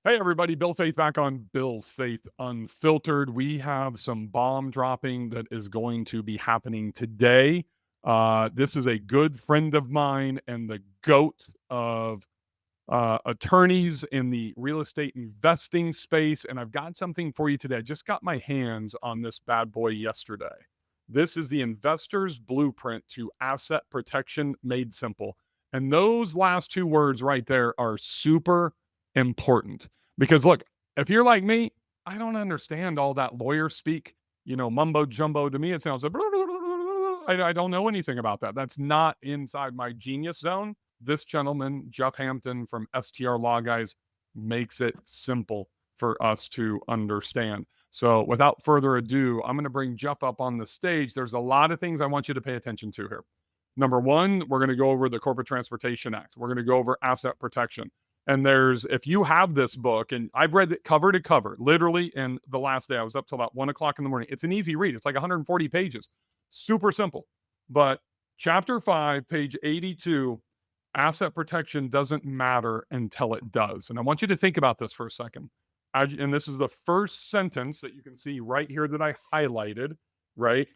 Hey everybody, Bill Faith back on Bill Faith Unfiltered. We have some bomb dropping that is going to be happening today. This is a good friend of mine and the goat of attorneys in the real estate investing space. And I've got something for you today. I just got my hands on this bad boy yesterday. This is the investor's blueprint to asset protection made simple. And those last two words right there are super important because look, if you're like me, I don't understand all that lawyer speak, mumbo jumbo. To me, it sounds like I don't know anything about that. That's not inside my genius zone. This gentleman, Jeff Hampton from STR Law Guys, makes it simple for us to understand. So without further ado, I'm going to bring Jeff up on the stage. There's a lot of things I want you to pay attention to here. Number one, we're going to go over the Corporate Transportation Act. We're going to go over asset protection. And if you have this book, and I've read it cover to cover, literally in the last day, I was up till about 1 o'clock in the morning. It's an easy read. It's like 140 pages. Super simple. But chapter 5, page 82, asset protection doesn't matter until it does. And I want you to think about this for a second. And this is the first sentence that you can see right here that I highlighted, right?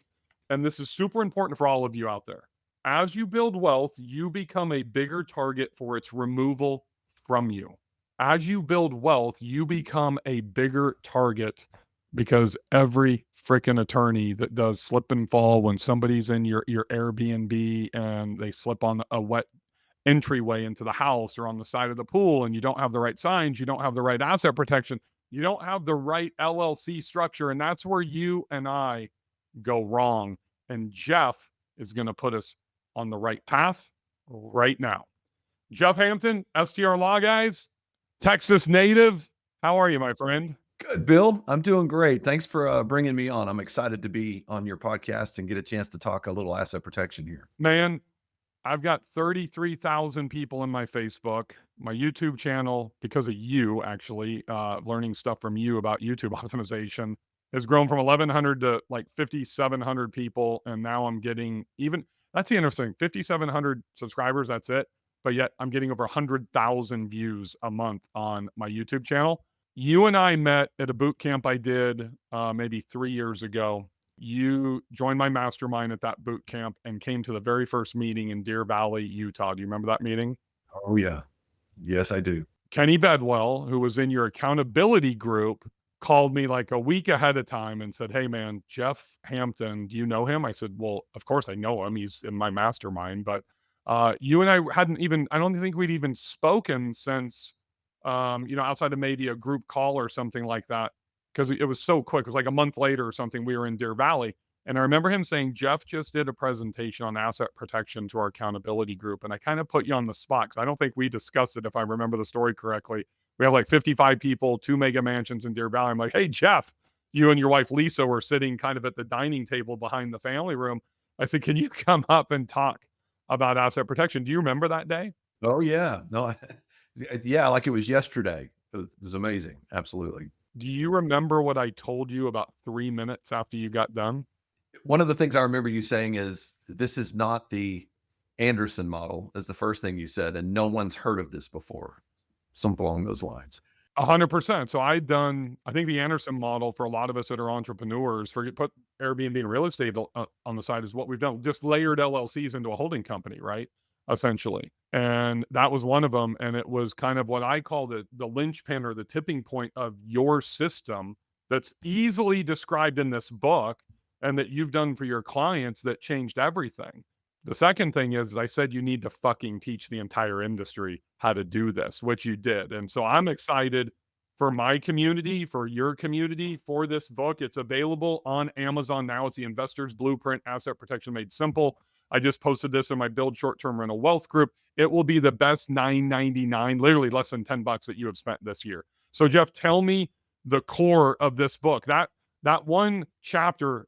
And this is super important for all of you out there. As you build wealth, you become a bigger target for its removal from you. As you build wealth, you become a bigger target because every freaking attorney that does slip and fall when somebody's in your Airbnb and they slip on a wet entryway into the house or on the side of the pool and you don't have the right signs, you don't have the right asset protection, you don't have the right LLC structure, and that's where you and I go wrong. And Jeff is going to put us on the right path right now. Jeff Hampton, STR Law Guys, Texas native. How are you, my friend? Good, Bill. I'm doing great. Thanks for bringing me on. I'm excited to be on your podcast and get a chance to talk a little asset protection here. Man, I've got 33,000 people in my Facebook, my YouTube channel, because of you, actually, learning stuff from you about YouTube optimization, has grown from 1,100 to like 5,700 people. And now I'm getting that's the interesting 5,700 subscribers. That's it. But yet I'm getting over 100,000 views a month on my YouTube channel. You and I met at a boot camp I did maybe 3 years ago. You joined my mastermind at that boot camp and came to the very first meeting in Deer Valley, Utah. Do you remember that meeting? Oh, yeah. Yes, I do. Kenny Bedwell, who was in your accountability group, called me like a week ahead of time and said, "Hey, man, Jeff Hampton, do you know him?" I said, "Well, of course I know him. He's in my mastermind." But you and I I don't think we'd even spoken since, outside of maybe a group call or something like that, because it was so quick. It was like a month later or something. We were in Deer Valley. And I remember him saying, "Jeff just did a presentation on asset protection to our accountability group." And I kind of put you on the spot because I don't think we discussed it, if I remember the story correctly. We have like 55 people, 2 mega mansions in Deer Valley. I'm like, "Hey, Jeff, you and your wife, Lisa, were sitting kind of at the dining table behind the family room." I said, "Can you come up and talk about asset protection?" Do you remember that day? Oh, yeah. No, yeah, like it was yesterday. It was amazing. Absolutely. Do you remember what I told you about 3 minutes after you got done? One of the things I remember you saying is this is not the Anderson model, is the first thing you said, and no one's heard of this before. Something along those lines. 100%. So I think the Anderson model for a lot of us that are entrepreneurs, put Airbnb and real estate on the side, is what we've done. Just layered LLCs into a holding company, right? Essentially. And that was one of them. And it was kind of what I call the linchpin or the tipping point of your system that's easily described in this book and that you've done for your clients that changed everything. The second thing is I said you need to fucking teach the entire industry how to do this, which you did. And so I'm excited for my community, for your community, for this book. It's available on Amazon now. It's the Investor's Blueprint, Asset Protection Made Simple. I just posted this in my Build Short-Term Rental Wealth group. It will be the best $9.99, literally less than $10 that you have spent this year. So Jeff, tell me the core of this book. That one chapter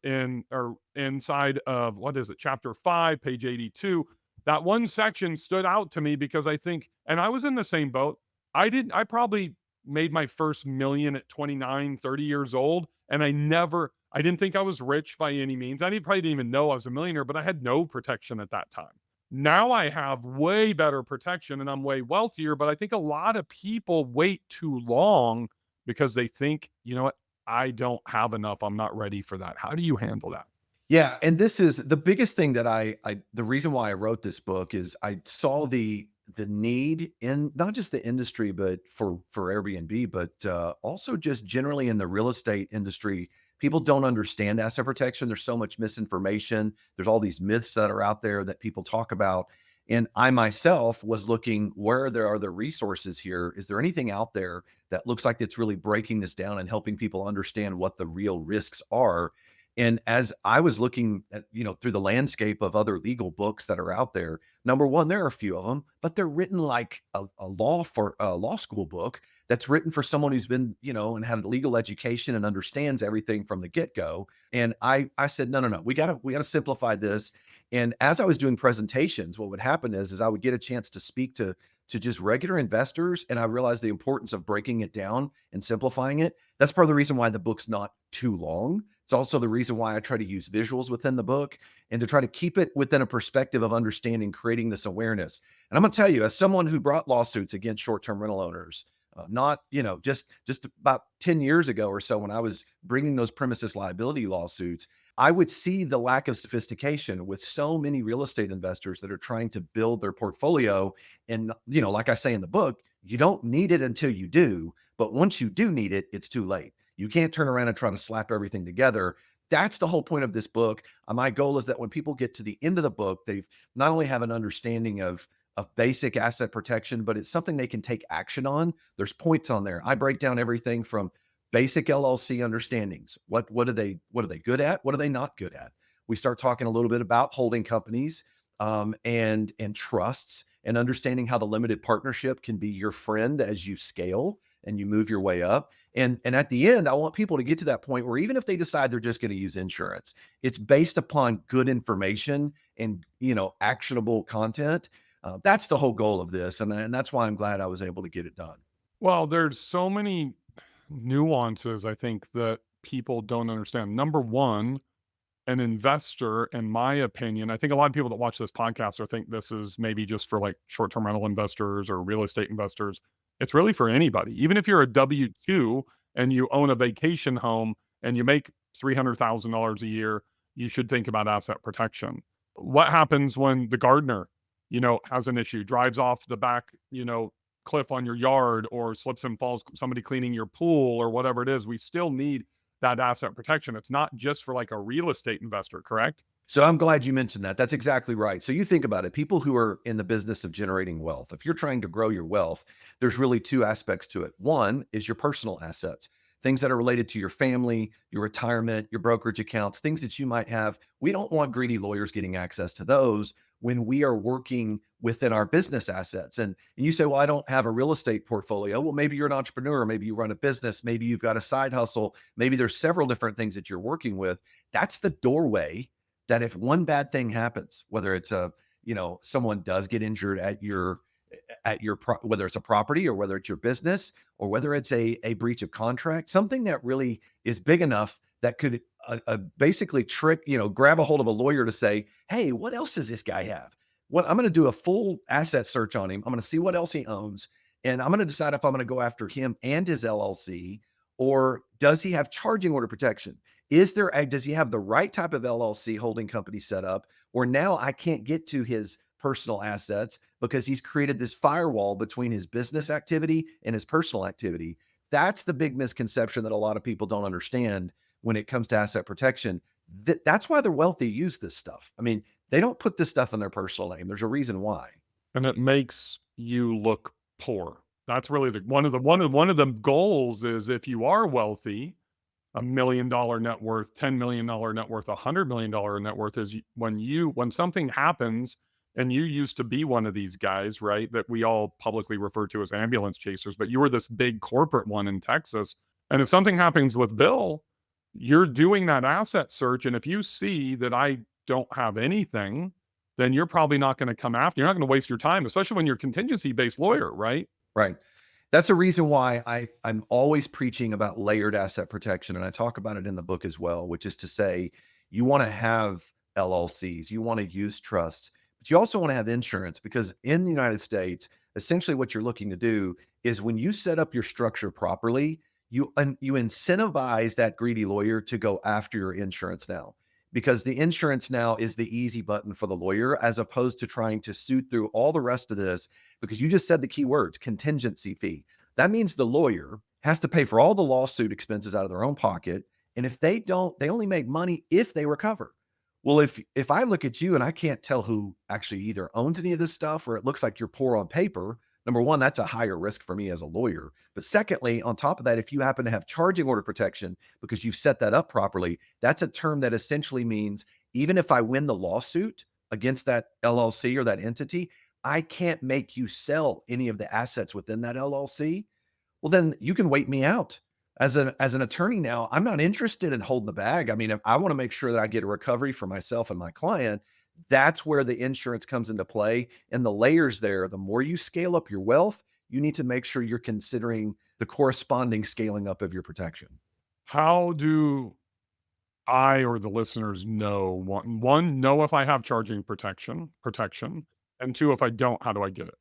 inside of, what is it, chapter 5, page 82, that one section stood out to me because I think, and I was in the same boat. I probably made my first million at 29, 30 years old. And I didn't think I was rich by any means. Probably didn't even know I was a millionaire, but I had no protection at that time. Now I have way better protection and I'm way wealthier, but I think a lot of people wait too long because they think, you know what, I don't have enough. I'm not ready for that. How do you handle that? Yeah, and this is the biggest thing that I the reason why I wrote this book is I saw the need in not just the industry, but for Airbnb, but also just generally in the real estate industry. People don't understand asset protection. There's so much misinformation. There's all these myths that are out there that people talk about. And I myself was looking where there are the resources here. Is there anything out there that looks like it's really breaking this down and helping people understand what the real risks are? And as I was looking at, through the landscape of other legal books that are out there, number one, there are a few of them, but they're written like a law school book that's written for someone who's been, and had a legal education and understands everything from the get go. And I said, no, no, no, we gotta simplify this. And as I was doing presentations, what would happen is I would get a chance to speak to just regular investors, and I realized the importance of breaking it down and simplifying it. That's part of the reason why the book's not too long. It's also the reason why I try to use visuals within the book and to try to keep it within a perspective of understanding, creating this awareness. And I'm going to tell you, as someone who brought lawsuits against short-term rental owners, not, just about 10 years ago or so, when I was bringing those premises liability lawsuits, I would see the lack of sophistication with so many real estate investors that are trying to build their portfolio. And, like I say in the book, you don't need it until you do. But once you do need it, it's too late. You can't turn around and try to slap everything together. That's the whole point of this book. My goal is that when people get to the end of the book, they've not only have an understanding of basic asset protection, but it's something they can take action on. There's points on there. I break down everything from basic LLC understandings. What are they good at? What are they not good at? We start talking a little bit about holding companies, and trusts, and understanding how the limited partnership can be your friend as you scale and you move your way up. And at the end, I want people to get to that point where even if they decide they're just going to use insurance, it's based upon good information and actionable content. That's the whole goal of this, and that's why I'm glad I was able to get it done. Well, there's so many nuances I think that people don't understand. Number one, an investor, in my opinion, I think a lot of people that watch this podcast or think this is maybe just for like short-term rental investors or real estate investors. It's really for anybody. Even if you're a W 2 and you own a vacation home and you make $300,000 a year, you should think about asset protection. What happens when the gardener, has an issue, drives off the back, cliff on your yard or slips and falls, somebody cleaning your pool or whatever it is? We still need that asset protection. It's not just for like a real estate investor, correct? So I'm glad you mentioned that. That's exactly right. So you think about it, people who are in the business of generating wealth, if you're trying to grow your wealth, there's really two aspects to it. One is your personal assets, things that are related to your family, your retirement, your brokerage accounts, things that you might have. We don't want greedy lawyers getting access to those when we are working within our business assets. And you say, well, I don't have a real estate portfolio. Well, maybe you're an entrepreneur, maybe you run a business, maybe you've got a side hustle, maybe there's several different things that you're working with. That's the doorway that if one bad thing happens, whether it's someone does get injured whether it's a property or whether it's your business or whether it's a breach of contract, something that really is big enough that could basically grab a hold of a lawyer to say, hey, what else does this guy have? What I'm going to do a full asset search on him. I'm going to see what else he owns. And I'm going to decide if I'm going to go after him and his LLC, or does he have charging order protection? Does he have the right type of LLC holding company set up? Or now I can't get to his personal assets because he's created this firewall between his business activity and his personal activity. That's the big misconception that a lot of people don't understand when it comes to asset protection. That's why the wealthy use this stuff. I mean, they don't put this stuff in their personal name. There's a reason why. And it makes you look poor. That's really one of the goals is if you are wealthy, $1 million net worth, $10 million net worth, $100 million net worth is when something happens and you used to be one of these guys, right? That we all publicly refer to as ambulance chasers, but you were this big corporate one in Texas. And if something happens with Bill, you're doing that asset search. And if you see that I don't have anything, then you're probably not going to come after. You're not going to waste your time, especially when you're a contingency based lawyer, right? Right. That's a reason why I'm always preaching about layered asset protection. And I talk about it in the book as well, which is to say, you want to have LLCs, you want to use trusts, but you also want to have insurance because in the United States, essentially what you're looking to do is when you set up your structure properly, you incentivize that greedy lawyer to go after your insurance now because the insurance now is the easy button for the lawyer as opposed to trying to suit through all the rest of this because you just said the key words contingency fee. That means the lawyer has to pay for all the lawsuit expenses out of their own pocket. And if they don't, they only make money if they recover. Well, if I look at you and I can't tell who actually either owns any of this stuff or it looks like you're poor on paper, number one, that's a higher risk for me as a lawyer. But secondly, on top of that, if you happen to have charging order protection because you've set that up properly, that's a term that essentially means even if I win the lawsuit against that LLC or that entity, I can't make you sell any of the assets within that LLC. Well, then you can wait me out. As an attorney now, I'm not interested in holding the bag. I mean, if I want to make sure that I get a recovery for myself and my client, that's where the insurance comes into play. And the layers there, the more you scale up your wealth, you need to make sure you're considering the corresponding scaling up of your protection. How do I or the listeners know one, know if I have charging protection, and two, if I don't, how do I get it?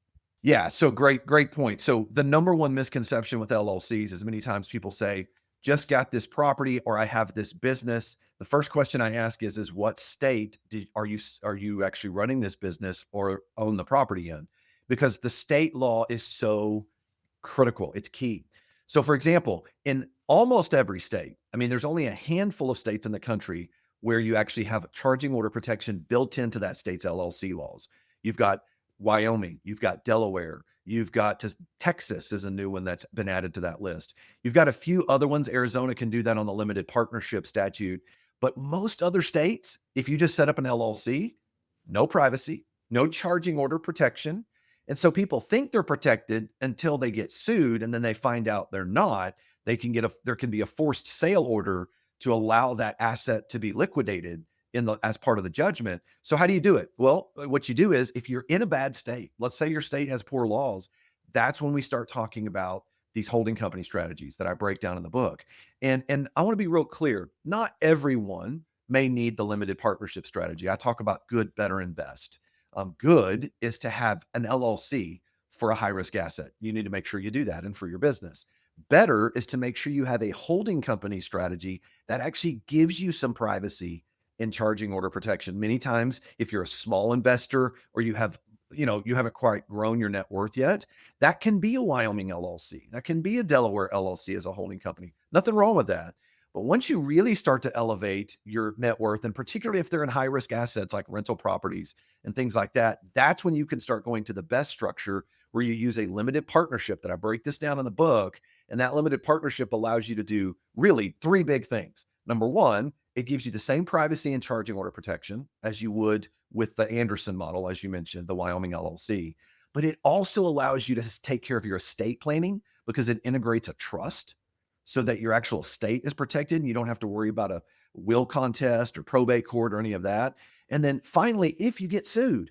Yeah, so great point. So the number one misconception with LLCs is many times people say, just got this property or I have this business. The first question I ask is what state are you actually running this business or own the property in? Because the state law is so critical. It's key. So for example, in almost every state, I mean, there's only a handful of states in the country where you actually have charging order protection built into that state's LLC laws. You've got Wyoming, you've got Delaware, you've got Texas is a new one that's been added to that list. You've got a few other ones. Arizona can do that on the limited partnership statute. But most other states, if you just set up an LLC, no privacy, no charging order protection. And so people think they're protected until they get sued and then they find out they're not. There can be a forced sale order to allow that asset to be liquidated as part of the judgment. So how do you do it? Well, what you do is if you're in a bad state, let's say your state has poor laws, that's when we start talking about these holding company strategies that I break down in the book. And I want to be real clear, not everyone may need the limited partnership strategy. I talk about good, better, and best. Good is to have an LLC for a high risk asset. You need to make sure you do that and for your business. Better is to make sure you have a holding company strategy that actually gives you some privacy in charging order protection. Many times, if you're a small investor or you haven't quite grown your net worth yet, that can be a Wyoming LLC. That can be a Delaware LLC as a holding company. Nothing wrong with that. But once you really start to elevate your net worth, and particularly if they're in high risk assets like rental properties and things like that, that's when you can start going to the best structure where you use a limited partnership that I break this down in the book. And that limited partnership allows you to do really three big things. Number one, it gives you the same privacy and charging order protection as you would with the Anderson model, as you mentioned, the Wyoming LLC. But it also allows you to take care of your estate planning because it integrates a trust so that your actual estate is protected and you don't have to worry about a will contest or probate court or any of that. And then finally, if you get sued,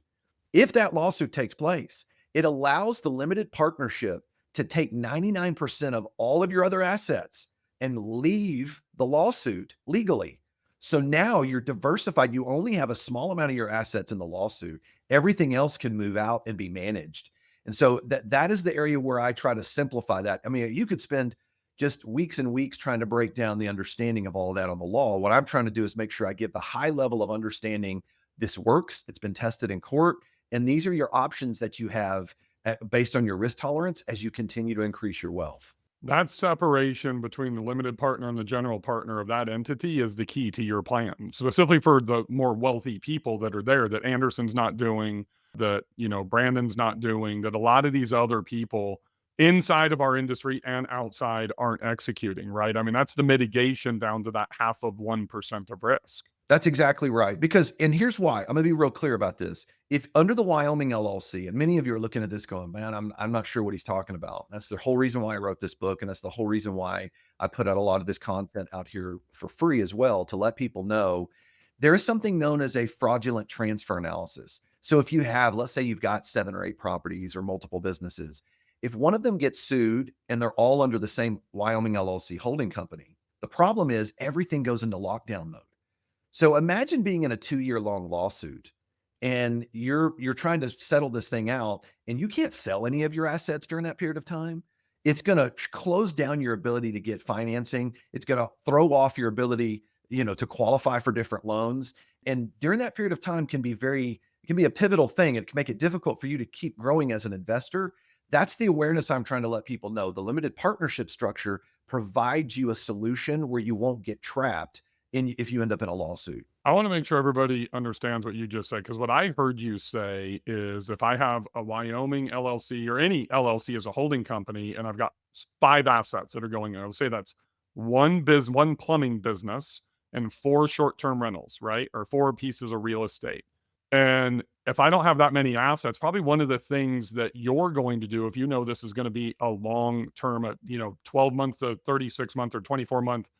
if that lawsuit takes place, it allows the limited partnership to take 99% of all of your other assets and leave the lawsuit legally. So now you're diversified. You only have a small amount of your assets in the lawsuit. Everything else can move out and be managed. And so that is the area where I try to simplify that. I mean, you could spend just weeks and weeks trying to break down the understanding of all of that on the law. What I'm trying to do is make sure I give the high level of understanding. This works. It's been tested in court. And these are your options that you have based on your risk tolerance as you continue to increase your wealth. That separation between the limited partner and the general partner of that entity is the key to your plan, specifically for the more wealthy people that are there that Anderson's not doing, that, Brandon's not doing, that a lot of these other people inside of our industry and outside aren't executing, right? I mean, that's the mitigation down to that half of 1% of risk. That's exactly right. And here's why. I'm going to be real clear about this. If under the Wyoming LLC, and many of you are looking at this going, man, I'm not sure what he's talking about. That's the whole reason why I wrote this book. And that's the whole reason why I put out a lot of this content out here for free as well, to let people know there is something known as a fraudulent transfer analysis. So if you have, let's say you've got 7 or 8 properties or multiple businesses, if one of them gets sued and they're all under the same Wyoming LLC holding company, the problem is everything goes into lockdown mode. So imagine being in a 2-year long lawsuit and you're trying to settle this thing out, and you can't sell any of your assets during that period of time, it's going to close down your ability to get financing. It's going to throw off your ability, to qualify for different loans. And during that period of time it can be a pivotal thing. It can make it difficult for you to keep growing as an investor. That's the awareness I'm trying to let people know. The limited partnership structure provides you a solution where you won't get trapped if you end up in a lawsuit. I want to make sure everybody understands what you just said, because what I heard you say is if I have a Wyoming LLC or any LLC as a holding company, and I've got five assets that are going in, let's say that's one plumbing business and four short-term rentals, right? Or four pieces of real estate. And if I don't have that many assets, probably one of the things that you're going to do, if you know this is going to be a long term, 12-month to 36-month or 24-month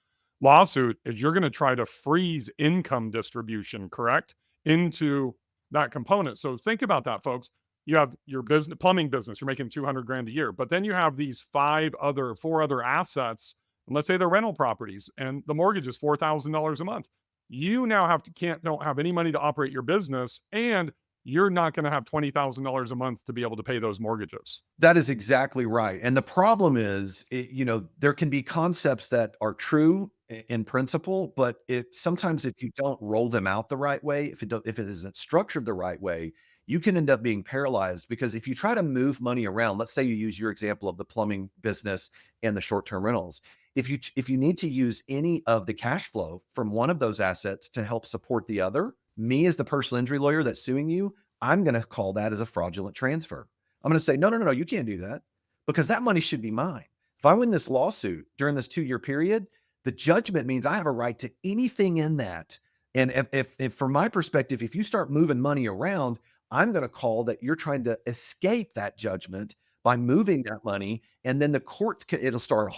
lawsuit, is you're going to try to freeze income distribution, correct? Into that component. So think about that, folks. You have your business, plumbing business, you're making 200 grand a year, but then you have these four other assets. And let's say they're rental properties and the mortgage is $4,000 a month. You now don't have any money to operate your business, and you're not going to have $20,000 a month to be able to pay those mortgages. That is exactly right. And the problem is, there can be concepts that are true in principle, but sometimes if you don't roll them out the right way, if it isn't structured the right way, you can end up being paralyzed because if you try to move money around, let's say you use your example of the plumbing business and the short-term rentals. If you need to use any of the cash flow from one of those assets to help support the other, me as the personal injury lawyer that's suing you, I'm going to call that as a fraudulent transfer. I'm going to say, no, no, no, no, you can't do that because that money should be mine. If I win this lawsuit during this 2-year period, the judgment means I have a right to anything in that. And if from my perspective, if you start moving money around, I'm going to call that you're trying to escape that judgment by moving that money. And then the courts, it'll start a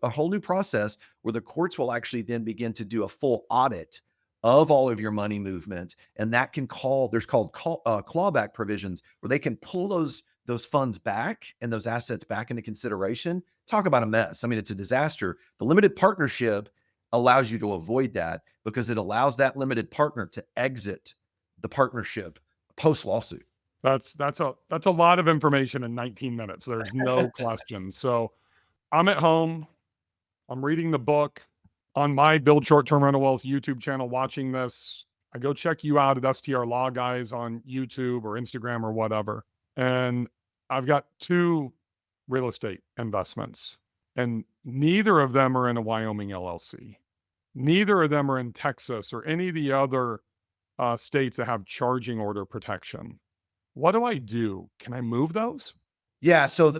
whole new process where the courts will actually then begin to do a full audit of all of your money movement. And that there's called clawback provisions where they can pull those funds back and those assets back into consideration. Talk about a mess. I mean, it's a disaster. The limited partnership allows you to avoid that because it allows that limited partner to exit the partnership post lawsuit. That's a lot of information in 19 minutes. There's no question. So I'm at home. I'm reading the book on my Build Short-Term Rental Wealth YouTube channel, watching this. I go check you out at STR Law Guys on YouTube or Instagram or whatever. And I've got two real estate investments, and neither of them are in a Wyoming LLC. Neither of them are in Texas or any of the other states that have charging order protection. What do I do? Can I move those? Yeah, so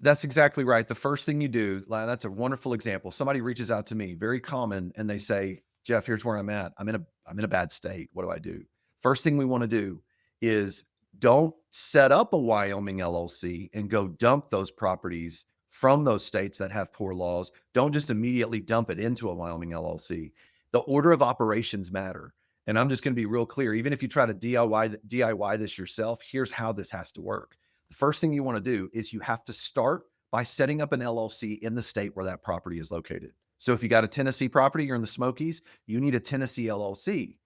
that's exactly right. The first thing you do, that's a wonderful example. Somebody reaches out to me, very common, and they say, "Jeff, here's where I'm at. I'm in a bad state. What do I do?" First thing we want to do is don't set up a Wyoming LLC and go dump those properties from those states that have poor laws. Don't just immediately dump it into a Wyoming LLC. The order of operations matter. And I'm just going to be real clear. Even if you try to DIY this yourself, here's how this has to work. The first thing you want to do is you have to start by setting up an LLC in the state where that property is located. So if you got a Tennessee property, you're in the Smokies, you need a Tennessee LLC.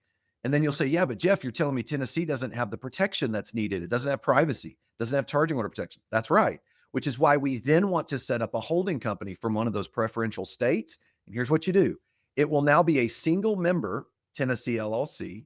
And then you'll say, yeah, but Jeff, you're telling me Tennessee doesn't have the protection that's needed. It doesn't have privacy, doesn't have charging order protection. That's right. Which is why we then want to set up a holding company from one of those preferential states. And here's what you do. It will now be a single member Tennessee LLC.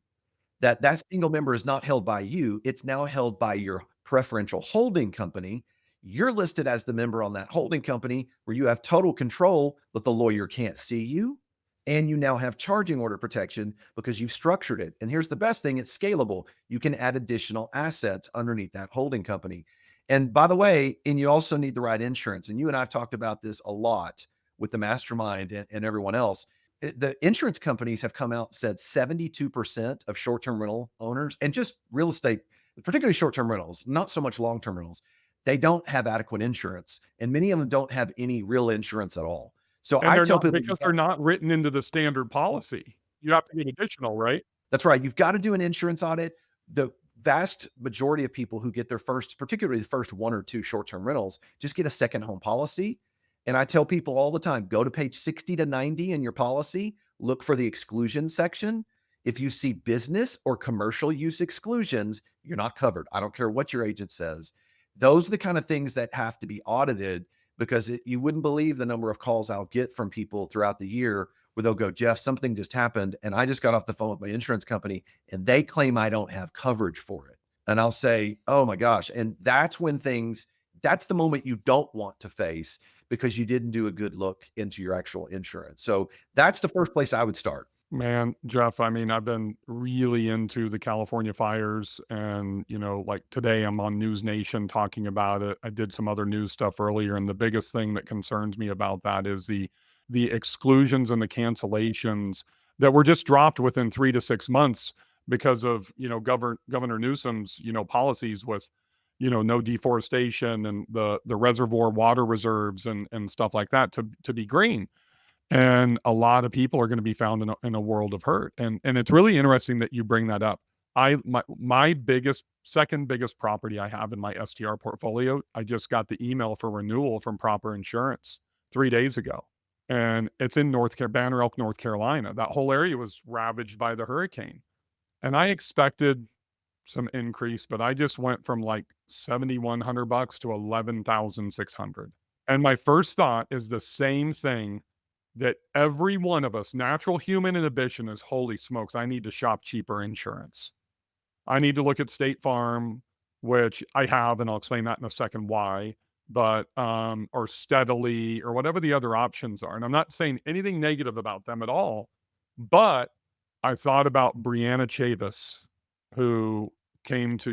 That single member is not held by you. It's now held by your preferential holding company. You're listed as the member on that holding company where you have total control, but the lawyer can't see you. And you now have charging order protection because you've structured it. And here's the best thing, it's scalable. You can add additional assets underneath that holding company. And by the way, and you also need the right insurance. And you and I have talked about this a lot with the mastermind and everyone else. The insurance companies have come out and said 72% of short-term rental owners and just real estate, particularly short-term rentals, not so much long-term rentals, they don't have adequate insurance. And many of them don't have any real insurance at all. So And I they're tell not, people, because they're not written into the standard policy. You have to get additional, right? that's right. You've got to do an insurance audit. The vast majority of people who get their first, particularly the first one or two short-term rentals, just get a second home policy. And I tell people all the time, go to page 60 to 90 in your policy, look for the exclusion section. If you see business or commercial use exclusions, you're not covered. I don't care what your agent says. Those are the kind of things that have to be audited because you wouldn't believe the number of calls I'll get from people throughout the year where they'll go, Jeff, something just happened. And I just got off the phone with my insurance company and they claim I don't have coverage for it. And I'll say, oh my gosh. And that's the moment you don't want to face because you didn't do a good look into your actual insurance. So that's the first place I would start. Man, Jeff, I mean, I've been really into the California fires and, like today I'm on News Nation talking about it. I did some other news stuff earlier, and the biggest thing that concerns me about that is the exclusions and the cancellations that were just dropped within 3 to 6 months because of, Governor Newsom's, policies with, no deforestation and the reservoir water reserves and stuff like that to be green. And a lot of people are gonna be found in a world of hurt, and it's really interesting that you bring that up. My biggest second biggest property I have in my STR portfolio, I just got the email for renewal from Proper Insurance 3 days ago, and it's in Banner Elk, North Carolina. That whole area was ravaged by the hurricane, and I expected some increase, but I just went from, like, $7,100 to 11,600. And my first thought is the same thing that every one of us, natural human inhibition is, "Holy smokes, I need to shop cheaper insurance. I need to look at State Farm," which I have, and I'll explain that in a second why, but, or Steadily or whatever the other options are, and I'm not saying anything negative about them at all, but I thought about Brianna Chavis, who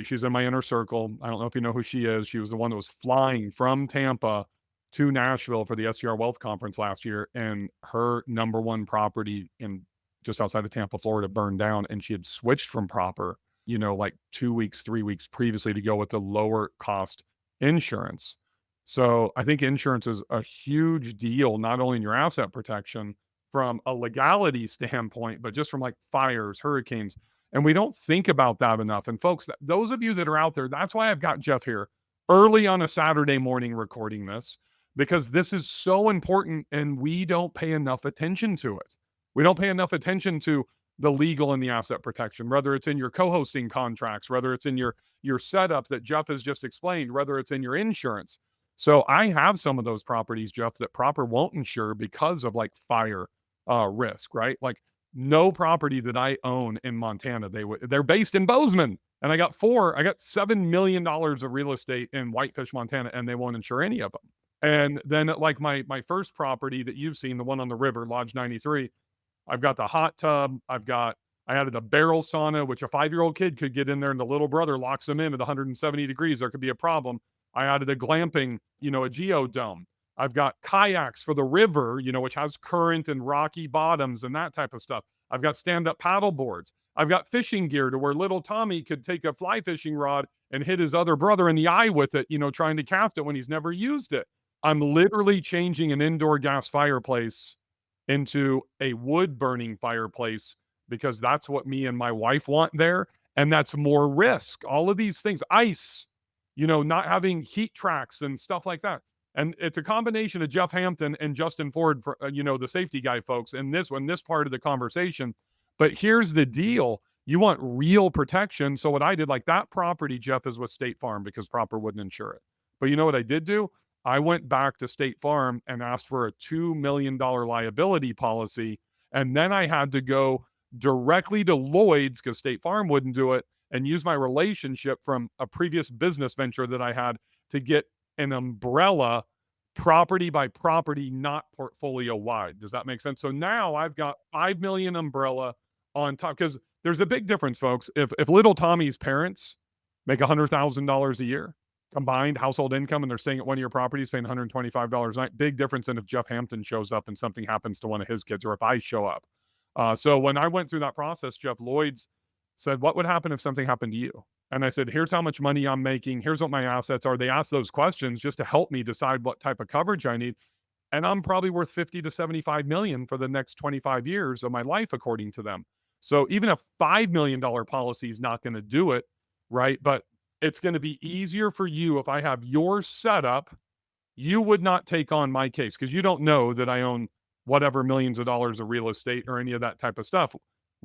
she's in my inner circle. I don't know if you know who she is. She was the one that was flying from Tampa to Nashville for the SDR Wealth Conference last year, and her number one property in just outside of Tampa, Florida, burned down, and she had switched from Proper, like 2 weeks, 3 weeks previously to go with the lower cost insurance. So I think insurance is a huge deal, not only in your asset protection from a legality standpoint, but just from like fires, hurricanes. And we don't think about that enough. And folks, those of you that are out there, that's why I've got Jeff here early on a Saturday morning recording this, because this is so important and we don't pay enough attention to it. We don't pay enough attention to the legal and the asset protection, whether it's in your co-hosting contracts, whether it's in your setup that Jeff has just explained, whether it's in your insurance. So I have some of those properties, Jeff, that Proper won't insure because of like fire risk, right? Like no property that I own in Montana, they're based in Bozeman. And I got $7 million of real estate in Whitefish, Montana, and they won't insure any of them. And then like my first property that you've seen, the one on the river, Lodge 93, I've got the hot tub. I added a barrel sauna, which a 5-year-old kid could get in there and the little brother locks them in at 170 degrees. There could be a problem. I added a glamping, a geodome. I've got kayaks for the river, which has current and rocky bottoms and that type of stuff. I've got stand-up paddle boards. I've got fishing gear to where little Tommy could take a fly fishing rod and hit his other brother in the eye with it, trying to cast it when he's never used it. I'm literally changing an indoor gas fireplace into a wood burning fireplace because that's what me and my wife want there. And that's more risk. All of these things, ice, not having heat tracks and stuff like that. And it's a combination of Jeff Hampton and Justin Ford for, the safety guy folks in this part of the conversation. But here's the deal. You want real protection. So what I did, like that property, Jeff, is with State Farm because Proper wouldn't insure it. But you know what I did do? I went back to State Farm and asked for a $2 million liability policy. And then I had to go directly to Lloyd's because State Farm wouldn't do it and use my relationship from a previous business venture that I had to get an umbrella property by property, not portfolio wide. Does that make sense? So now I've got 5 million umbrella on top because there's a big difference, folks. If little Tommy's parents make $100,000 a year combined household income and they're staying at one of your properties paying $125 a night, big difference than if Jeff Hampton shows up and something happens to one of his kids or if I show up. So when I went through that process, Jeff Lloyd's said, what would happen if something happened to you? And I said, here's how much money I'm making. Here's what my assets are. They asked those questions just to help me decide what type of coverage I need. And I'm probably worth 50 to 75 million for the next 25 years of my life, according to them. So even a $5 million policy is not going to do it, right? But it's going to be easier for you if I have your setup. You would not take on my case because you don't know that I own whatever millions of dollars of real estate or any of that type of stuff.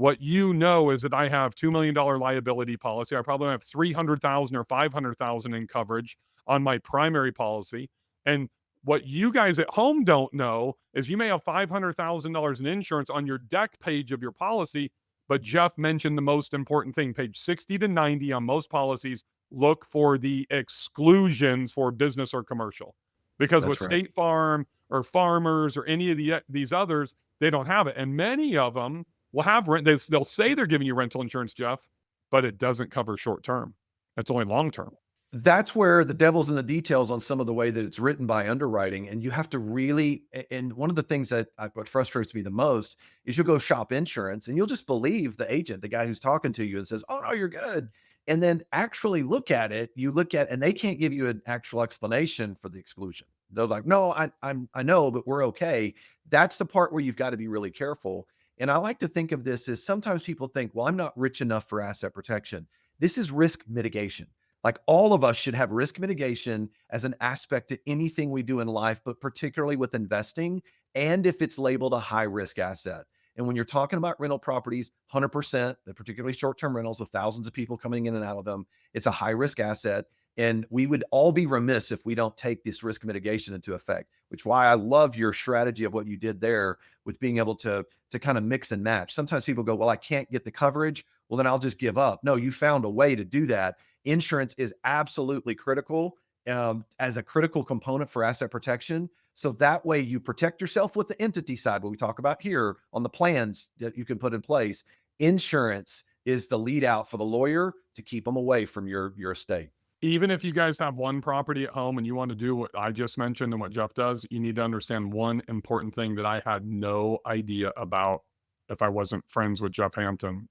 What you know is that I have $2 million liability policy. I probably have 300,000 or 500,000 in coverage on my primary policy. And what you guys at home don't know is you may have $500,000 in insurance on your deck page of your policy, but Jeff mentioned the most important thing, page 60 to 90 on most policies, look for the exclusions for business or commercial. Because with That's right. State Farm or Farmers or any of these others, they don't have it. And many of them will have rent. They'll say they're giving you rental insurance, Jeff, but it doesn't cover short term. It's only long term. That's where the devil's in the details on some of the way that it's written by underwriting. And you have to really, and one of the things that what frustrates me the most is you'll go shop insurance and you'll just believe the agent, the guy who's talking to you and says, "Oh, no, you're good." And then actually look at it, and they can't give you an actual explanation for the exclusion. They're like, "No, I know, but we're okay." That's the part where you've got to be really careful. And I like to think of this as sometimes people think, well, I'm not rich enough for asset protection. This is risk mitigation. Like all of us should have risk mitigation as an aspect to anything we do in life, but particularly with investing and if it's labeled a high risk asset. And when you're talking about rental properties, 100%, the particularly short term rentals with thousands of people coming in and out of them, it's a high risk asset. And we would all be remiss if we don't take this risk mitigation into effect, which is why I love your strategy of what you did there with being able to kind of mix and match. Sometimes people go, well, I can't get the coverage. Well, then I'll just give up. No, you found a way to do that. Insurance is absolutely critical, as a critical component for asset protection. So that way you protect yourself with the entity side, what we talk about here on the plans that you can put in place. Insurance is the lead out for the lawyer to keep them away from your estate. Even if you guys have one property at home and you want to do what I just mentioned and what Jeff does, you need to understand one important thing that I had no idea about if I wasn't friends with Jeff Hampton.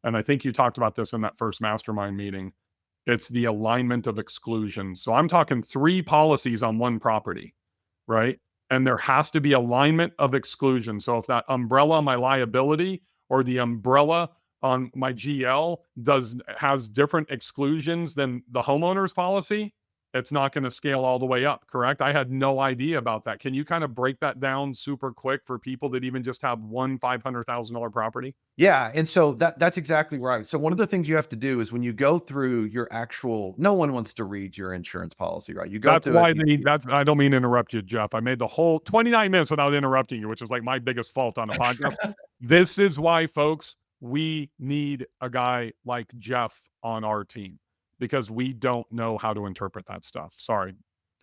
And I think you talked about this in that first mastermind meeting. It's the alignment of exclusions. So I'm talking 3 policies on one property, right? And there has to be alignment of exclusion. So if that umbrella on my liability or the umbrella on my GL has different exclusions than the homeowner's policy, it's not going to scale all the way up, correct? I had no idea about that. Can you kind of break that down super quick for people that even just have one $500,000 property? Yeah, and so that's exactly right. So one of the things you have to do is when you go through your actual, no one wants to read your insurance policy, right? You go That's through it. why that's I don't mean to interrupt you, Jeff. I made the whole 29 minutes without interrupting you, which is like my biggest fault on a podcast. This is why, folks, we need a guy like Jeff on our team because we don't know how to interpret that stuff. Sorry.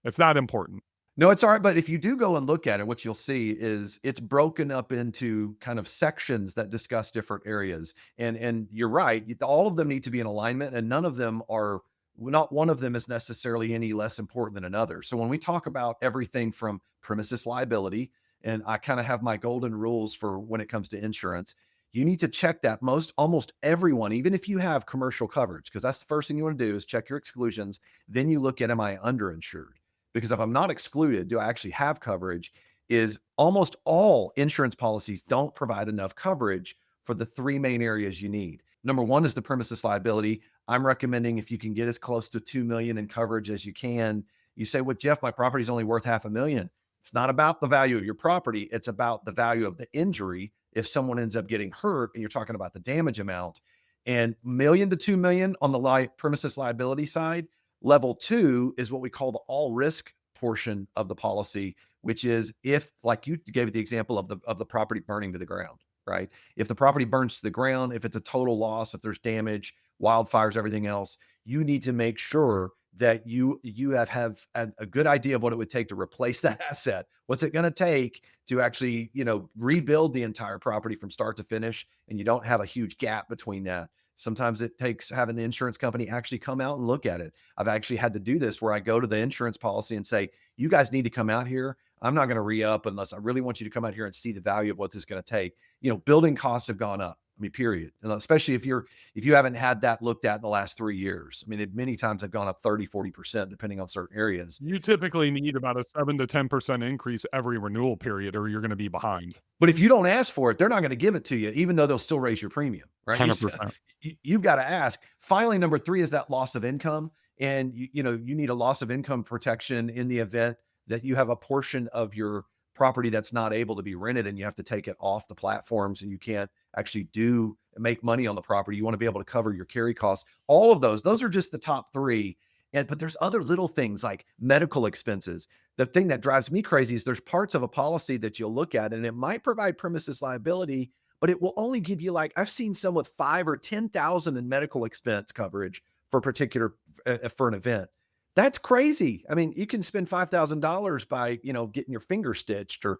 It's that important. No, it's all right. But if you do go and look at it, what you'll see is it's broken up into kind of sections that discuss different areas. And you're right, all of them need to be in alignment, and none of them are. Not one of them is necessarily any less important than another. So when we talk about everything from premises liability, and I kind of have my golden rules for when it comes to insurance, you need to check that almost everyone, even if you have commercial coverage, because that's the first thing you want to do is check your exclusions. Then you look at, am I underinsured? Because if I'm not excluded, do I actually have coverage? Is almost all insurance policies don't provide enough coverage for the 3 main areas you need. Number one is the premises liability. I'm recommending if you can get as close to 2 million in coverage as you can. You say, well, Jeff, my property is only worth half a million. It's not about the value of your property. It's about the value of the injury. If someone ends up getting hurt and you're talking about the damage amount, and million to 2 million on the premises liability side. Level 2 is what we call the all risk portion of the policy, which is if, like you gave the example of the property burning to the ground, right? If the property burns to the ground, if it's a total loss, if there's damage, wildfires, everything else, you need to make sure that you have a good idea of what it would take to replace that asset. What's it going to take to actually, rebuild the entire property from start to finish, and you don't have a huge gap between that. Sometimes it takes having the insurance company actually come out and look at it. I've actually had to do this where I go to the insurance policy and say, you guys need to come out here. I'm not going to re-up unless I really want you to come out here and see the value of what this is going to take. Building costs have gone up. I mean, period. And especially if you haven't had that looked at in the last 3 years. I mean, many times have gone up 30, 40%, depending on certain areas. You typically need about a 7 to 10% increase every renewal period or you're going to be behind. But if you don't ask for it, they're not going to give it to you, even though they'll still raise your premium, right? 100%. You've got to ask. Finally, number 3 is that loss of income. And you need a loss of income protection in the event that you have a portion of your property that's not able to be rented and you have to take it off the platforms and you can't actually do make money on the property. You want to be able to cover your carry costs. All of those are just the top three. And but there's other little things like medical expenses. The thing that drives me crazy is there's parts of a policy that you'll look at and it might provide premises liability, but it will only give you like I've seen some with 5 or 10,000 in medical expense coverage for a particular for an event. That's crazy. I mean, you can spend $5,000 by, getting your finger stitched or,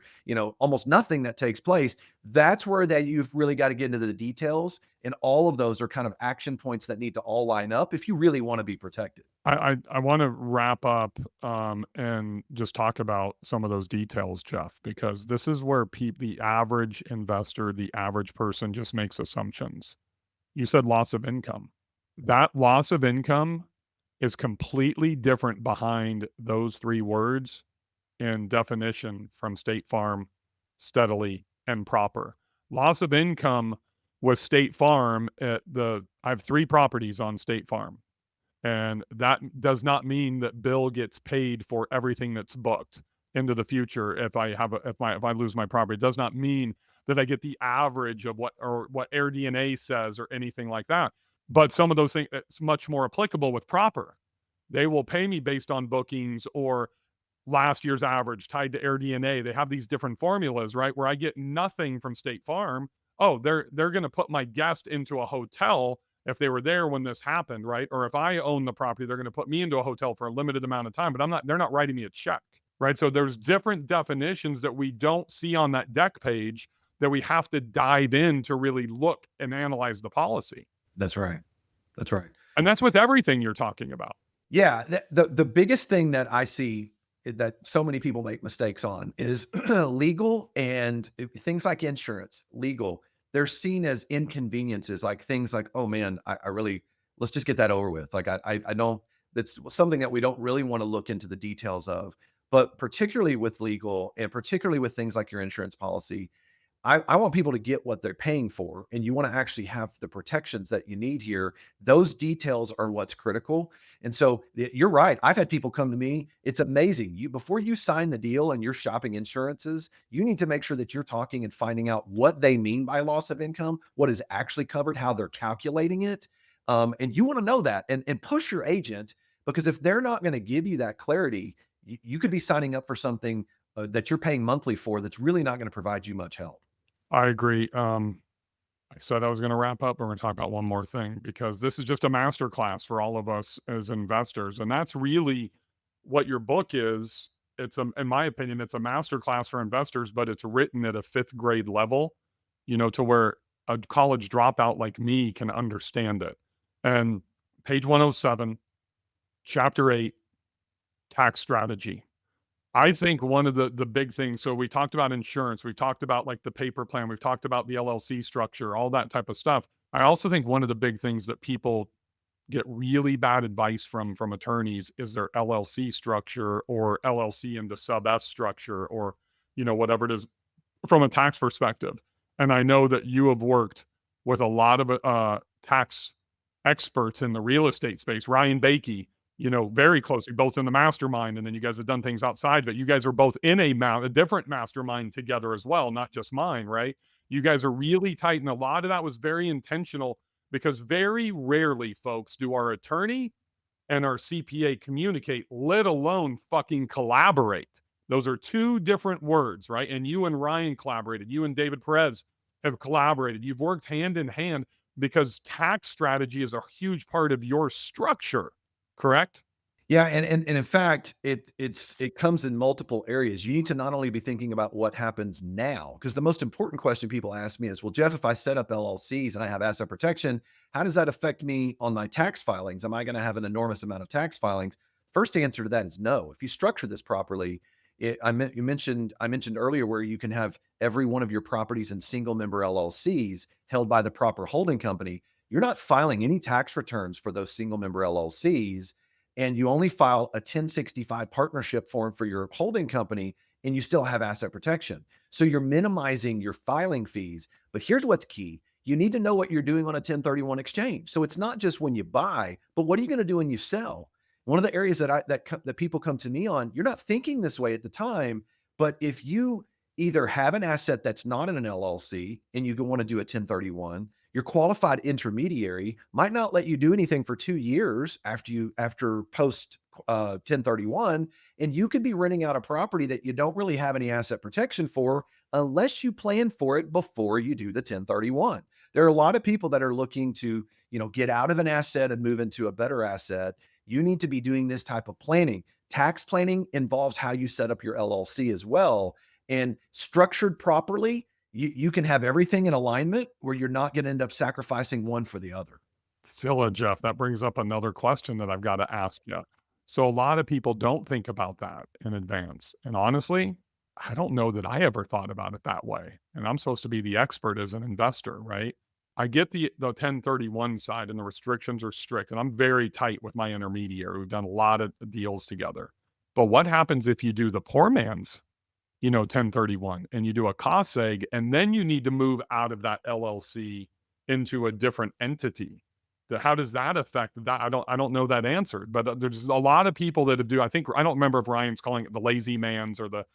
almost nothing that takes place. That's where that you've really got to get into the details. And all of those are kind of action points that need to all line up if you really want to be protected. I want to wrap up and just talk about some of those details, Jeff, because this is where the average investor, the average person just makes assumptions. You said loss of income. That loss of income is completely different behind those three words in definition from State Farm, steadily, and proper. Loss of income with State Farm I have three properties on State Farm. And that does not mean that Bill gets paid for everything that's booked into the future if I lose my property. It does not mean that I get the average of what AirDNA says or anything like that. But some of those things, it's much more applicable with proper. They will pay me based on bookings or last year's average tied to AirDNA. They have these different formulas, right? Where I get nothing from State Farm. Oh, they're going to put my guest into a hotel if they were there when this happened, right? Or if I own the property, they're going to put me into a hotel for a limited amount of time, but they're not writing me a check, right? So there's different definitions that we don't see on that deck page that we have to dive in to really look and analyze the policy. That's right. That's right. And that's with everything you're talking about. Yeah. The biggest thing that I see that so many people make mistakes on is legal and things like insurance, legal. They're seen as inconveniences, like things like, oh man, I really, let's just get that over with. Like, I don't, that's something that we don't really want to look into the details of, but particularly with legal and particularly with things like your insurance policy, I want people to get what they're paying for, and you want to actually have the protections that you need here. Those details are what's critical. And so you're right. I've had people come to me. It's amazing. Before you sign the deal and you're shopping insurances, you need to make sure that you're talking and finding out what they mean by loss of income, what is actually covered, how they're calculating it. And you want to know that and push your agent, because if they're not going to give you that clarity, you could be signing up for something that you're paying monthly for that's really not going to provide you much help. I agree. I said I was going to wrap up. We're going to talk about one more thing because this is just a master class for all of us as investors. And that's really what your book is. In my opinion, it's a master class for investors, but it's written at a fifth grade level, to where a college dropout like me can understand it. And page 107, chapter 8, tax strategy. I think one of the big things, so we talked about insurance, we talked about like the paper plan, we've talked about the LLC structure, all that type of stuff. I also think one of the big things that people get really bad advice from attorneys is their LLC structure or LLC into sub S structure or, whatever it is from a tax perspective. And I know that you have worked with a lot of tax experts in the real estate space, Ryan Bakey, very closely, both in the mastermind, and then you guys have done things outside of it. You guys are both in a different mastermind together as well, not just mine, right? You guys are really tight, and a lot of that was very intentional because very rarely, folks, do our attorney and our CPA communicate, let alone fucking collaborate. Those are two different words, right? And you and Ryan collaborated. You and David Perez have collaborated. You've worked hand in hand because tax strategy is a huge part of your structure. Correct? Yeah, and in fact, it comes in multiple areas. You need to not only be thinking about what happens now, because the most important question people ask me is, well, Jeff, if I set up LLCs and I have asset protection, how does that affect me on my tax filings? Am I going to have an enormous amount of tax filings? First answer to that is no. If you structure this properly, I mentioned earlier where you can have every one of your properties in single member LLCs held by the proper holding company. You're not filing any tax returns for those single member LLCs, and you only file a 1065 partnership form for your holding company, and you still have asset protection. So you're minimizing your filing fees. But here's what's key. You need to know what you're doing on a 1031 exchange. So it's not just when you buy, but what are you going to do when you sell? One of the areas that people come to me on, you're not thinking this way at the time, but if you either have an asset that's not in an LLC and you want to do a 1031, Your qualified intermediary might not let you do anything for 2 years after post 1031, and you could be renting out a property that you don't really have any asset protection for unless you plan for it before you do the 1031. There are a lot of people that are looking to, get out of an asset and move into a better asset. You need to be doing this type of planning. Tax planning involves how you set up your LLC as well. And structured properly, you can have everything in alignment where you're not going to end up sacrificing one for the other. Scylla, Jeff, that brings up another question that I've got to ask you. So a lot of people don't think about that in advance. And honestly, I don't know that I ever thought about it that way. And I'm supposed to be the expert as an investor, right? I get the 1031 side and the restrictions are strict, and I'm very tight with my intermediary. We've done a lot of deals together. But what happens if you do the poor man's, 1031 and you do a cost seg and then you need to move out of that LLC into a different entity? How does that affect that? I don't know that answer, but there's a lot of people that do. I think I don't remember if Ryan's calling it the lazy man's or the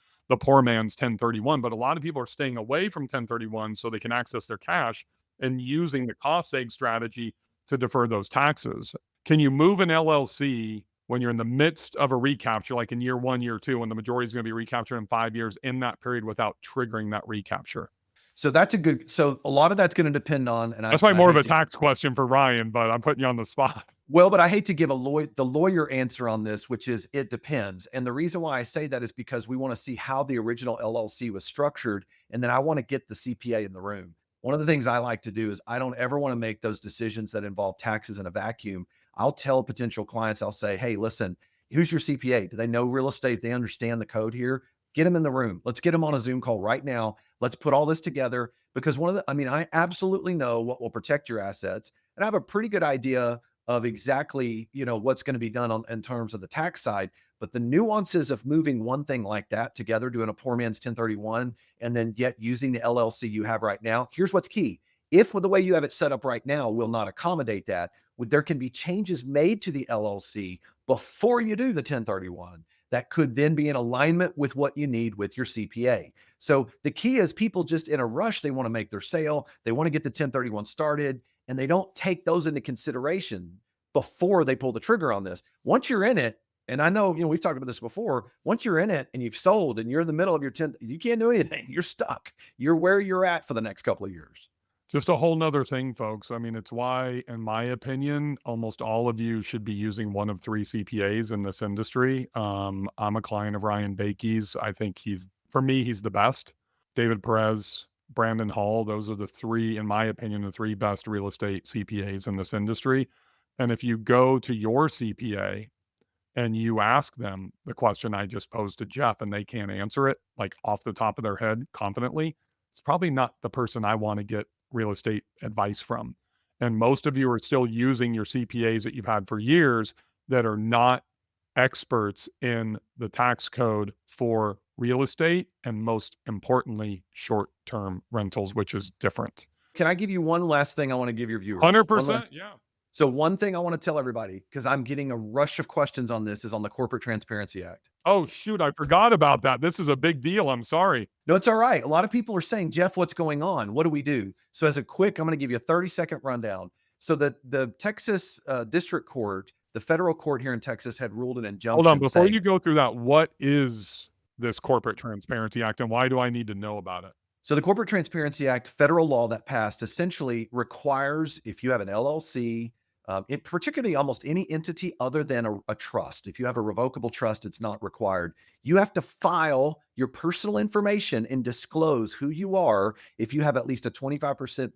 poor man's 1031, but a lot of people are staying away from 1031 so they can access their cash and using the cost seg strategy to defer those taxes. Can you move an LLC when you're in the midst of a recapture, like in year 1, year 2, when the majority is going to be recaptured in 5 years in that period without triggering that recapture? So a lot of that's going to depend on, That's probably more of a tax question for Ryan, but I'm putting you on the spot. well, but I hate to give the lawyer answer on this, which is it depends. And the reason why I say that is because we want to see how the original LLC was structured, and then I want to get the CPA in the room. One of the things I like to do is I don't ever want to make those decisions that involve taxes in a vacuum. I'll tell potential clients, I'll say, hey, listen, who's your CPA? Do they know real estate? They understand the code here? Get them in the room. Let's get them on a Zoom call right now. Let's put all this together because I absolutely know what will protect your assets. And I have a pretty good idea of exactly, what's going to be done in terms of the tax side. But the nuances of moving one thing like that together, doing a poor man's 1031, and then yet using the LLC you have right now, here's what's key. If with the way you have it set up right now will not accommodate that, there can be changes made to the LLC before you do the 1031 that could then be in alignment with what you need with your CPA. So the key is people just in a rush, they want to make their sale, they want to get the 1031 started, and they don't take those into consideration before they pull the trigger on this. Once you're in it, and I know, we've talked about this before, once you're in it and you've sold and you're in the middle of your 10th, you can't do anything. You're stuck. You're where you're at for the next couple of years. Just a whole nother thing, folks. I mean, it's why, in my opinion, almost all of you should be using one of 3 CPAs in this industry. I'm a client of Ryan Bakey's. I think for me, he's the best. David Perez, Brandon Hall, those are the 3, in my opinion, the 3 best real estate CPAs in this industry. And if you go to your CPA and you ask them the question I just posed to Jeff and they can't answer it like off the top of their head confidently, it's probably not the person I want to get real estate advice from. And most of you are still using your CPAs that you've had for years that are not experts in the tax code for real estate and, most importantly, short-term rentals, which is different. Can I give you one last thing I want to give your viewers? 100%, yeah. So one thing I want to tell everybody, because I'm getting a rush of questions on this, is on the Corporate Transparency Act. Oh, shoot, I forgot about that. This is a big deal. I'm sorry. No, it's all right. A lot of people are saying, Jeff, what's going on? What do we do? So I'm going to give you a 30-second rundown. So the Texas District Court, the federal court here in Texas, had ruled an injunction. Hold on, before you go through that, what is this Corporate Transparency Act and why do I need to know about it? So the Corporate Transparency Act, federal law that passed, essentially requires, if you have an LLC, particularly almost any entity other than a trust. If you have a revocable trust, it's not required. You have to file your personal information and disclose who you are if you have at least a 25%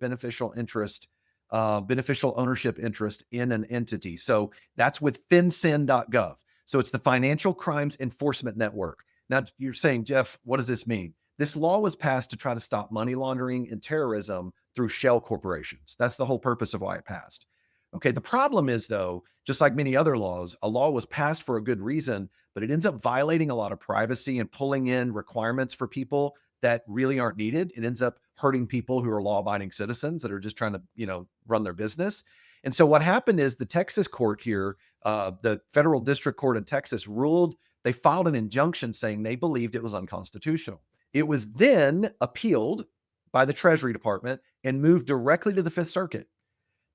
beneficial ownership interest in an entity. So that's with fincen.gov. So it's the Financial Crimes Enforcement Network. Now you're saying, Jeff, what does this mean? This law was passed to try to stop money laundering and terrorism through shell corporations. That's the whole purpose of why it passed. Okay, the problem is, though, just like many other laws, a law was passed for a good reason, but it ends up violating a lot of privacy and pulling in requirements for people that really aren't needed. It ends up hurting people who are law-abiding citizens that are just trying to, run their business. And so what happened is the Texas court here, the federal district court in Texas ruled, they filed an injunction saying they believed it was unconstitutional. It was then appealed by the Treasury Department, and moved directly to the Fifth Circuit.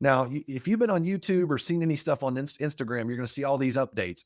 Now, if you've been on YouTube or seen any stuff on Instagram, you're going to see all these updates.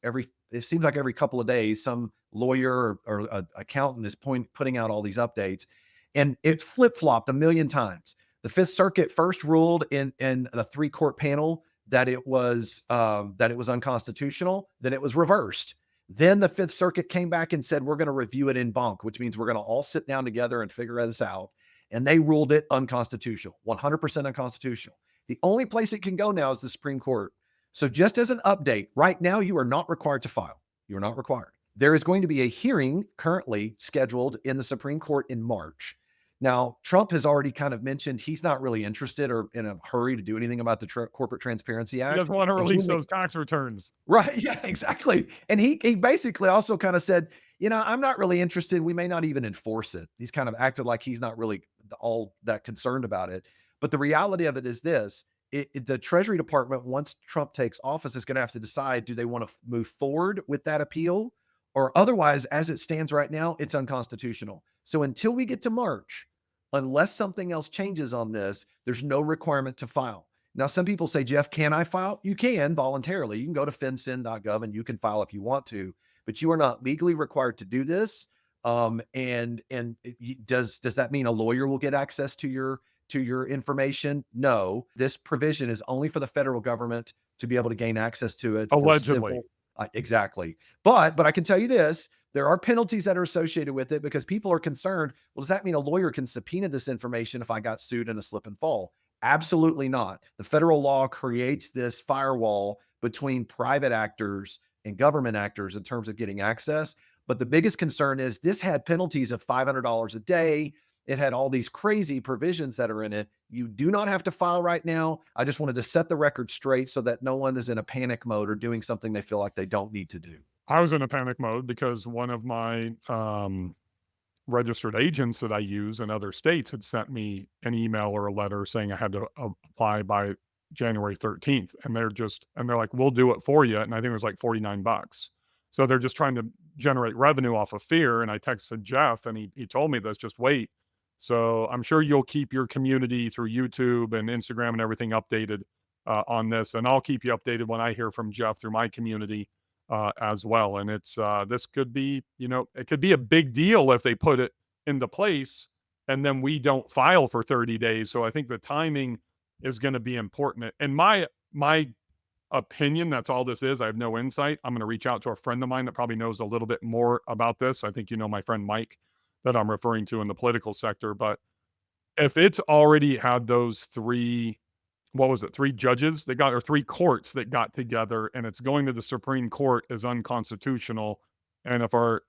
It seems like every couple of days, some lawyer or accountant is putting out all these updates, and it flip flopped a million times. The Fifth Circuit first ruled in the 3-court panel that it was unconstitutional. Then it was reversed. Then the Fifth Circuit came back and said we're going to review it en banc, which means we're going to all sit down together and figure this out. And they ruled it unconstitutional, 100% unconstitutional. The only place it can go now is the Supreme Court. So just as an update, right now you are not required to file. You're not required. There is going to be a hearing currently scheduled in the Supreme Court in March. Now, Trump has already kind of mentioned he's not really interested or in a hurry to do anything about the Corporate Transparency He Act. doesn't want to And release those tax returns. right, yeah, exactly. And he basically also kind of said, I'm not really interested. We may not even enforce it. He's kind of acted like he's not really all that concerned about it. But the reality of it is this: the Treasury Department, once Trump takes office, is going to have to decide, do they want to move forward with that appeal, or otherwise, as it stands right now, it's unconstitutional. So until we get to March, unless something else changes on this, there's no requirement to file. Now, some people say, Jeff, can I file? You can voluntarily. You can go to fincin.gov and you can file if you want to, but you are not legally required to do this. Does that mean a lawyer will get access to your information? No, this provision is only for the federal government to be able to gain access to it. Allegedly. Exactly. But I can tell you this: there are penalties that are associated with it, because people are concerned. Well, does that mean a lawyer can subpoena this information if I got sued in a slip and fall? Absolutely not. The federal law creates this firewall between private actors and government actors in terms of getting access. But the biggest concern is this had penalties of $500 a day. It had all these crazy provisions that are in it. You do not have to file right now. I just wanted to set the record straight so that no one is in a panic mode or doing something they feel like they don't need to do. I was in a panic mode because one of my registered agents that I use in other states had sent me an email or a letter saying I had to apply by January 13th. And they're like, we'll do it for you. And I think it was like $49. So they're just trying to generate revenue off of fear. And I texted Jeff and he told me this, just wait. So I'm sure you'll keep your community through YouTube and Instagram and everything updated on this. And I'll keep you updated when I hear from Jeff through my community as well. And this could be, it could be a big deal if they put it into place and then we don't file for 30 days. So I think the timing is going to be important. And my opinion, that's all this is. I have no insight. I'm going to reach out to a friend of mine that probably knows a little bit more about this. I think my friend Mike that I'm referring to in the political sector. But if it's already had those three judges that got, or 3 courts that got together, and it's going to the Supreme Court as unconstitutional, and if our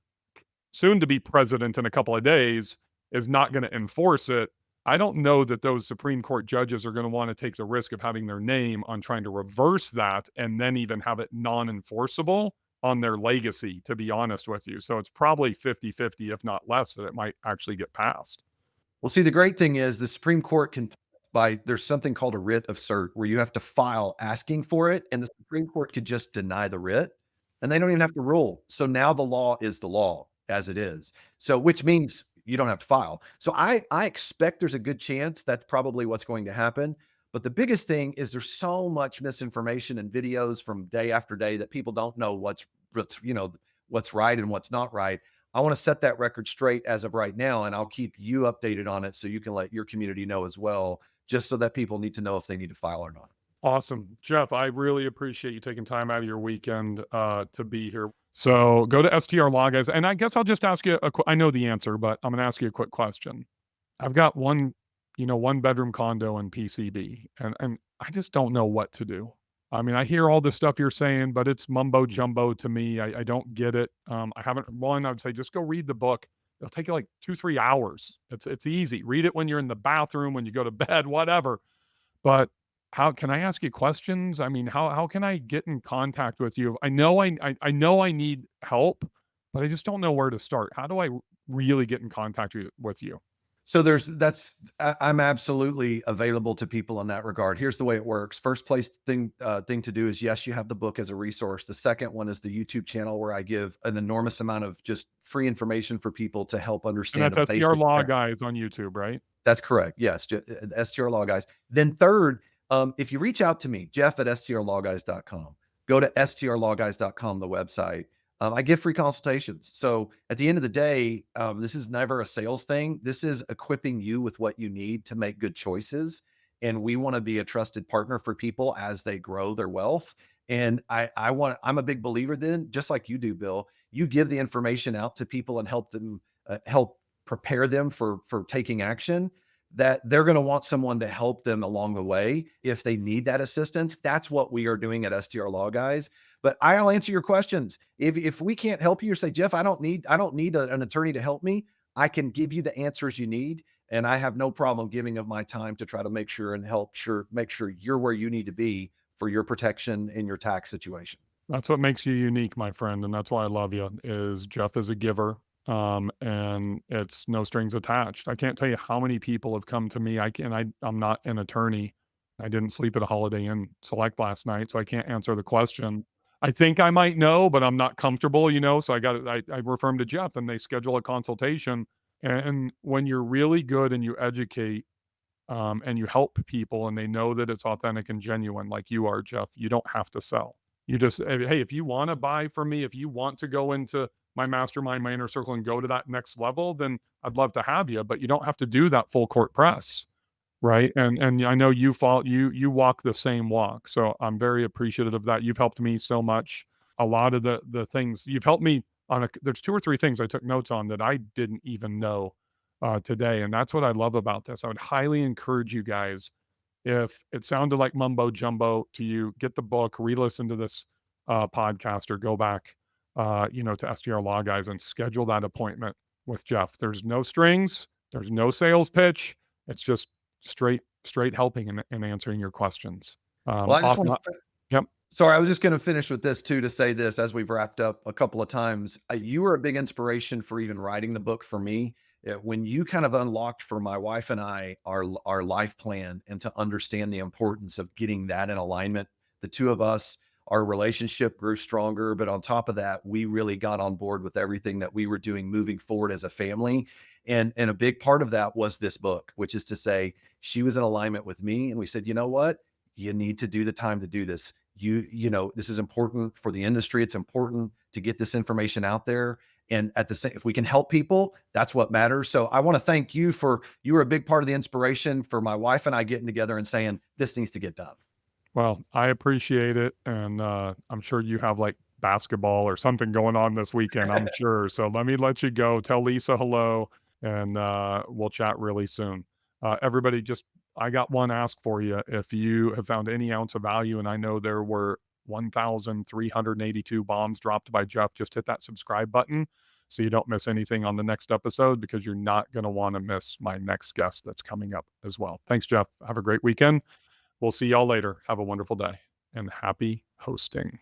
soon to be president in a couple of days is not going to enforce it, I don't know that those Supreme Court judges are going to want to take the risk of having their name on trying to reverse that and then even have it non-enforceable on their legacy, to be honest with you. So it's probably 50-50, if not less, that it might actually get passed. Well, see, the great thing is the Supreme Court can, there's something called a writ of cert where you have to file asking for it, and the Supreme Court could just deny the writ and they don't even have to rule. So now the law is the law as it is. So, which means you don't have to file. So I expect there's a good chance that's probably what's going to happen. But the biggest thing is there's so much misinformation and videos from day after day that people don't know what's right and what's not right. I want to set that record straight as of right now, and I'll keep you updated on it so you can let your community know as well, just so that people need to know if they need to file or not. Awesome. Jeff, I really appreciate you taking time out of your weekend to be here. So go to STR Law, guys. And I guess I'll just ask you I know the answer, but I'm going to ask you a quick question. I've got one bedroom condo in PCB, and I just don't know what to do. I mean, I hear all the stuff you're saying, but it's mumbo jumbo to me. I don't get it. I would say just go read the book. It'll take you like 2-3 hours. It's easy. Read it when you're in the bathroom, when you go to bed, whatever. But how can I ask you questions? I mean, how can I get in contact with you? I know I need help, but I just don't know where to start. How do I really get in contact with you? So I'm absolutely available to people in that regard. Here's the way it works. First place thing to do is, yes, you have the book as a resource. The second one is the YouTube channel, where I give an enormous amount of just free information for people to help And understand that's a SDR basic. Law Guys on YouTube, right? That's correct. Yes, STR Law Guys. Then third, if you reach out to me, Jeff at strlawguys.com, go to strlawguys.com, the website. I give free consultations. So at the end of the day, this is never a sales thing. This is equipping you with what you need to make good choices. And we want to be a trusted partner for people as they grow their wealth. And I'm a big believer then, just like you do, Bill, you give the information out to people and help them, help prepare them for taking action, that they're going to want someone to help them along the way if they need that assistance. That's what we are doing at STR Law Guys. But I'll answer your questions. If we can't help you, or say, Jeff, I don't need an attorney to help me. I can give you the answers you need, and I have no problem giving of my time to try to make sure you're where you need to be for your protection in your tax situation. That's what makes you unique, my friend, and that's why I love you, is Jeff is a giver, and it's no strings attached. I can't tell you how many people have come to me. I'm not an attorney. I didn't sleep at a Holiday Inn Select last night, so I can't answer the question. I think I might know, but I'm not comfortable, so I refer them to Jeff, and they schedule a consultation. And when you're really good and you educate, and you help people and they know that it's authentic and genuine like you are, Jeff, you don't have to sell. You just, hey, if you want to buy from me, if you want to go into my mastermind, my inner circle, and go to that next level, then I'd love to have you, but you don't have to do that full court press. Right. And I know you walk the same walk. So I'm very appreciative of that. You've helped me so much. A lot of the things you've helped me on, there's two or three things I took notes on that I didn't even know today. And that's what I love about this. I would highly encourage you guys, if it sounded like mumbo jumbo to you, get the book, re-listen to this podcast, or go back, to SDR Law Guys and schedule that appointment with Jeff. There's no strings. There's no sales pitch. It's just straight helping and answering your questions. Well, I just Often, want to yep. Sorry, I was just going to finish with this too, to say this as we've wrapped up a couple of times. You were a big inspiration for even writing the book for me. When you kind of unlocked for my wife and I our life plan, and to understand the importance of getting that in alignment, the two of us, our relationship grew stronger. But on top of that, we really got on board with everything that we were doing moving forward as a family. And a big part of that was this book, which is to say, she was in alignment with me, and we said, you know what? You need to do the time to do this. This is important for the industry. It's important to get this information out there. And at the same, if we can help people, that's what matters. So I want to thank you, you were a big part of the inspiration for my wife and I getting together and saying, this needs to get done. Well, I appreciate it, and I'm sure you have like basketball or something going on this weekend. I'm sure. So let me let you go. Tell Lisa hello, and we'll chat really soon. Everybody, just I got one ask for you. If you have found any ounce of value, and I know there were 1,382 bombs dropped by Jeff, just hit that subscribe button so you don't miss anything on the next episode, because you're not going to want to miss my next guest that's coming up as well. Thanks, Jeff. Have a great weekend. We'll see y'all later. Have a wonderful day and happy hosting.